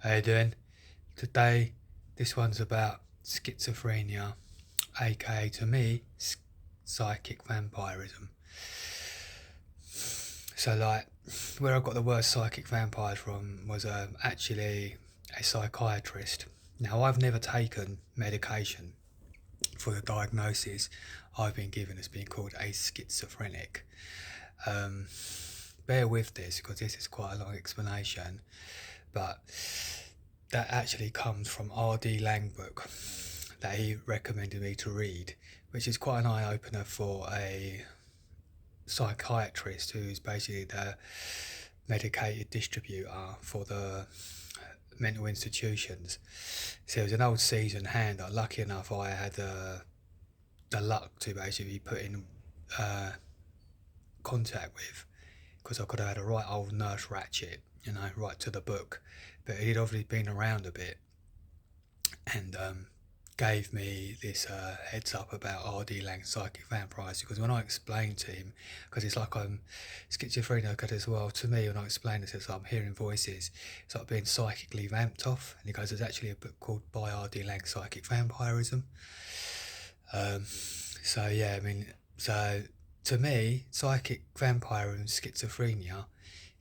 How you doing? Today, this one's about schizophrenia, aka to me, psychic vampirism. So, like, where I got the word psychic vampire from was actually a psychiatrist. Now, I've never taken medication for the diagnosis I've been given as being called a schizophrenic. Um, Bear with this because this is quite a long explanation, but that actually comes from R.D. Lang book that he recommended me to read, which is quite an eye-opener for a psychiatrist who's basically the medicated distributor for the mental institutions. So it was an old seasoned hand. Lucky enough, I had the luck to basically be put in contact with, because I could have had a right old nurse ratchet, right to the book. But he'd obviously been around a bit and gave me this heads up about R.D. Lang's psychic vampires, because when I explained to him, because it's like I'm schizophrenic as well, to me when I explained this, I'm hearing voices, it's like being psychically vamped off. And he goes, there's actually a book called by R.D. Lang, Psychic Vampirism. So yeah, I mean, so to me, psychic vampirism and schizophrenia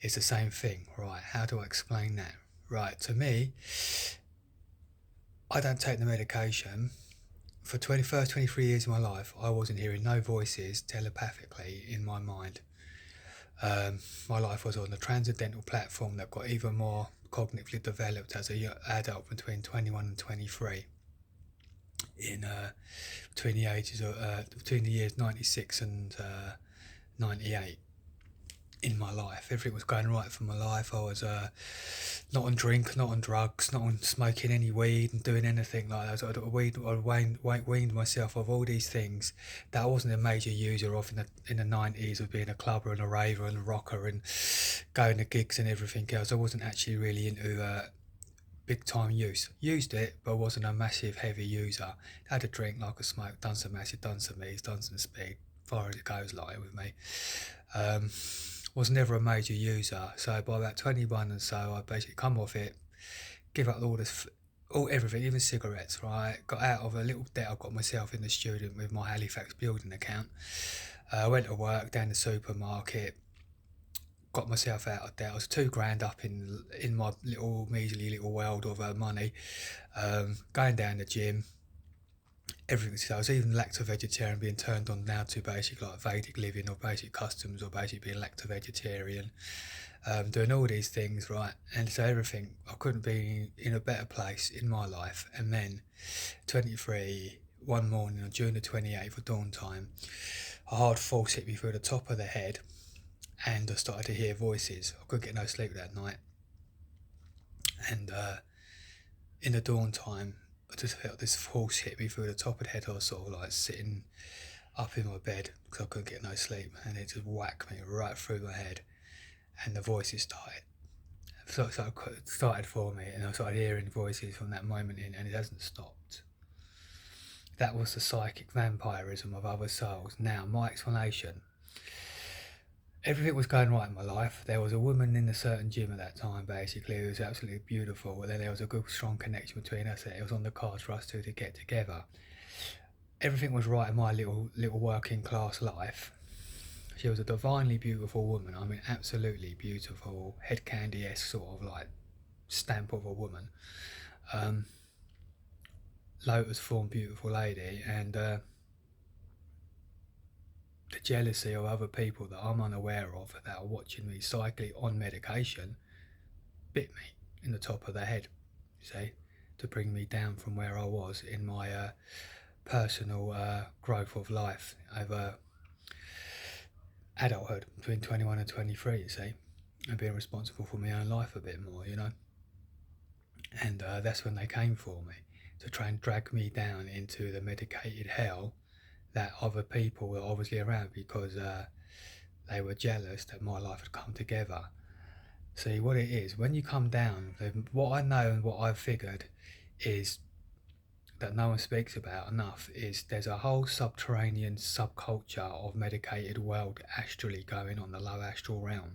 is the same thing, right? How do I explain that? Right, to me, I don't take the medication. For first 23 years of my life, I wasn't hearing no voices telepathically in my mind. My life was on the transcendental platform that got even more cognitively developed as an adult between 21 and 23. In between the years 96 and 98. In my life, everything was going right for my life. I was not on drink, not on drugs, not on smoking any weed and doing anything like that. I weaned myself of all these things that I wasn't a major user of in the 90s, of being a clubber and a raver and a rocker and going to gigs and everything else. I wasn't actually really into big time use. Used it, but wasn't a massive heavy user. Had a drink, like a smoke, done some acid, done some ease, done some speed, far as it goes, like with me. Was never a major user. So by about 21 and so, I basically come off it, give up all everything, even cigarettes. Right, got out of a little debt I got myself in the student with my Halifax building account. Went to work down the supermarket. Got myself out of debt. I was £2 up in my little measly little world of money. Going down the gym, everything. So I was even lacto-vegetarian, being turned on now to basically like Vedic living or basic customs, or basically being lacto-vegetarian. Doing all these things, right? And so everything, I couldn't be in a better place in my life. And then 23, one morning on June the 28th of dawn time, a hard force hit me through the top of the head, and I started to hear voices. I couldn't get no sleep that night. And in the dawn time, I just felt this force hit me through the top of the head. I was sort of like sitting up in my bed because I couldn't get no sleep, and it just whacked me right through my head. And the voices started. So it started for me, and I started hearing voices from that moment in, and it hasn't stopped. That was the psychic vampirism of other souls. Now, my explanation. Everything was going right in my life. There was a woman in a certain gym at that time, basically, who was absolutely beautiful. But then there was a good, strong connection between us. It was on the cards for us two to get together. Everything was right in my little working class life. She was a divinely beautiful woman. I mean, absolutely beautiful, head candy-esque sort of like stamp of a woman. Lotus form, beautiful lady, and the jealousy of other people that I'm unaware of that are watching me cycling on medication bit me in the top of the head, you see, to bring me down from where I was in my personal growth of life over adulthood between 21 and 23, you see, and being responsible for my own life a bit more, And that's when they came for me, to try and drag me down into the medicated hell that other people were obviously around, because they were jealous that my life had come together. See, what it is, when you come down, what I know and what I've figured is that no one speaks about enough, is there's a whole subterranean subculture of medicated world astrally going on, the low astral realm.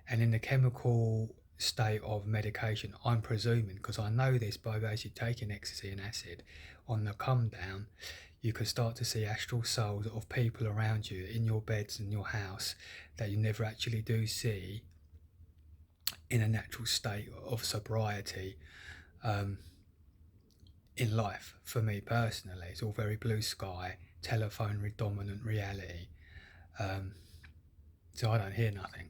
And in the chemical state of medication, I'm presuming, because I know this by basically taking ecstasy and acid, on the come down, you can start to see astral souls of people around you in your beds in your house that you never actually do see in a natural state of sobriety in life. For me personally, it's all very blue sky, telephone dominant reality. So I don't hear nothing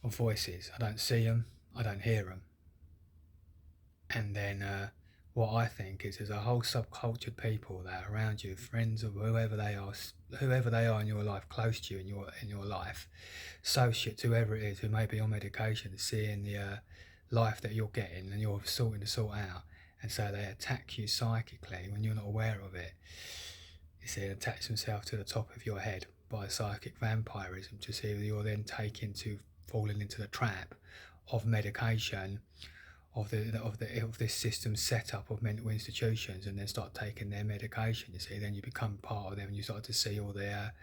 of voices. I don't see them, I don't hear them. And then what I think is there's a whole subcultured people that are around you, friends or whoever they are in your life, close to you in your life, associates, whoever it is, who may be on medication, seeing the life that you're getting and you're sorting to sort out, and so they attack you psychically when you're not aware of it. You see, attach themselves to the top of your head by psychic vampirism to see that you're then falling into the trap of medication, of this system set up of mental institutions, and then start taking their medication. You see, then you become part of them, and you start to see all their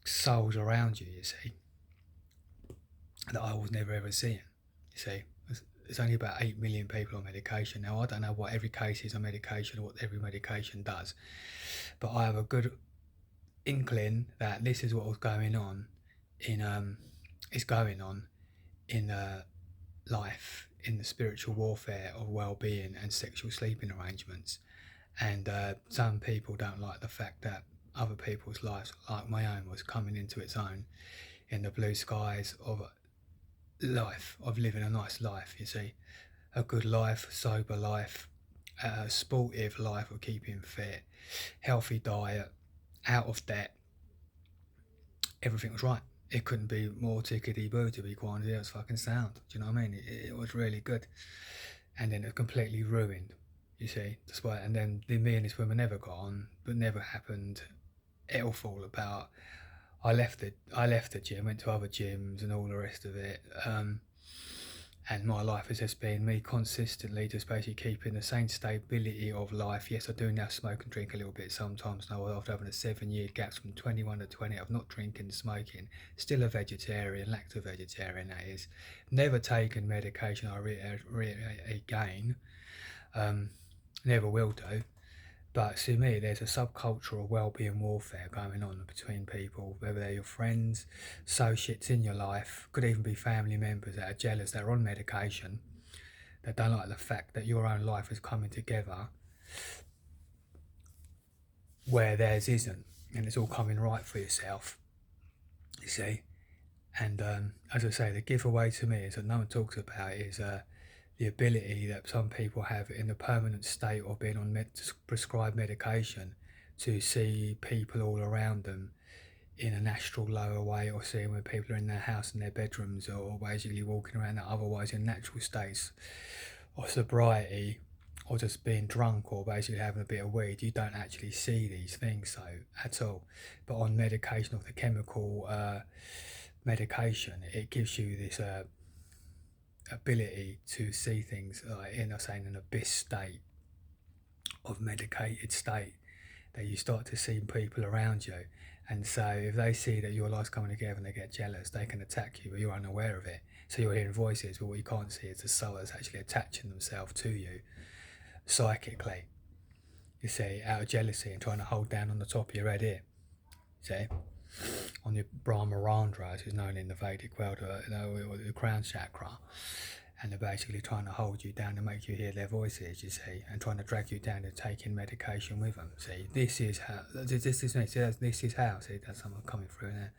souls around you. You see, that I was never ever seeing. You see, there's only about 8 million people on medication now. I don't know what every case is on medication or what every medication does, but I have a good inkling that this is what was going on in life, in the spiritual warfare of well-being and sexual sleeping arrangements. And some people don't like the fact that other people's lives, like my own, was coming into its own in the blue skies of life, of living a nice life. You see, a good life, sober life, a sportive life of keeping fit, healthy diet, out of debt. Everything was right. It couldn't be more tickety-boo, to be quite honest. It was fucking sound. Do you know what I mean? It was really good. And then it was completely ruined, you see. Despite, and then me and this woman never got on, but never happened. It'll fall about. I left the gym, went to other gyms and all the rest of it. And my life has just been me consistently just basically keeping the same stability of life. Yes, I do now smoke and drink a little bit sometimes now, after having a 7-year gap from 21 to 20 of not drinking and smoking. Still a vegetarian, lacto-vegetarian that is. Never taken medication, I reiterate again. Never will do. But to me, there's a subcultural well-being warfare going on between people, whether they're your friends, associates in your life, could even be family members that are jealous, that are on medication, that don't like the fact that your own life is coming together where theirs isn't, and it's all coming right for yourself, you see. And as I say, the giveaway to me is that no one talks about is the ability that some people have in the permanent state of being on prescribed medication to see people all around them in an astral lower way, or seeing when people are in their house, in their bedrooms, or basically walking around that otherwise in natural states of sobriety, or just being drunk, or basically having a bit of weed. You don't actually see these things so at all. But on medication, of the chemical medication, it gives you this ability to see things like in an abyss state of medicated state, that you start to see people around you, and so if they see that your life's coming together and they get jealous, they can attack you, but you're unaware of it. So you're hearing voices, but what you can't see is the soul that's actually attaching themselves to you psychically, you see, out of jealousy and trying to hold down on the top of your head here, see, on your Brahmarandra, as is known in the Vedic world, or the crown chakra. And they're basically trying to hold you down and make you hear their voices, you see, and trying to drag you down and taking medication with them. See, this is how, see, that's someone coming through there.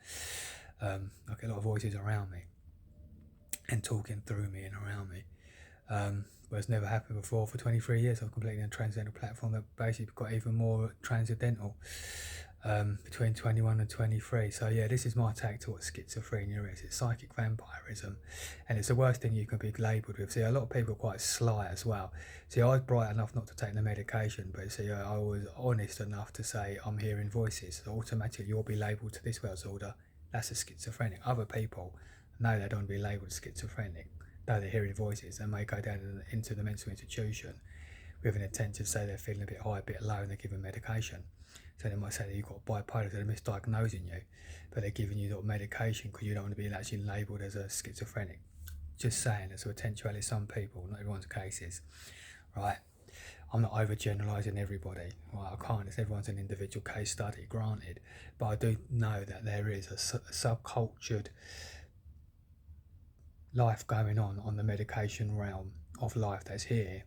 I get a lot of voices around me and talking through me and around me. But it's never happened before. For 23 years, I've completed a transcendental platform that basically got even more transcendental between 21 and 23. So yeah, this is my take to what schizophrenia is. It's psychic vampirism, and it's the worst thing you can be labelled with. See, a lot of people are quite sly as well. See, I was bright enough not to take the medication, but see, I was honest enough to say I'm hearing voices. So automatically you'll be labelled to this world's order. That's a schizophrenic. Other people know they don't want to be labelled schizophrenic. Though they're hearing voices, they may go down into the mental institution with an intent to say they're feeling a bit high, a bit low, and they're given medication. So they might say that you've got bipolar, so they're misdiagnosing you, but they're giving you medication because you don't want to be actually labelled as a schizophrenic. just saying there's a potentiality some people, not everyone's cases, right? I'm not overgeneralising everybody, right? I can't. It's everyone's an individual case study, granted, but I do know that there is a subcultured life going on the medication realm of life that's here,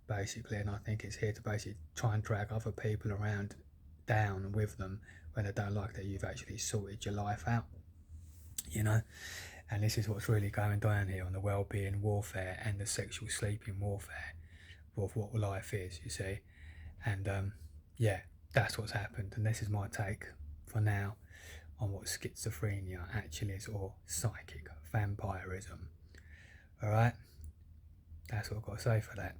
basically, and I think it's here to basically try and drag other people around down with them when they don't like that you've actually sorted your life out, you know. And this is what's really going down here on the well-being warfare and the sexual sleeping warfare of what life is, you see. And yeah, that's what's happened, and this is my take for now on what schizophrenia actually is, or psychic vampirism. All right, that's what I've got to say for that.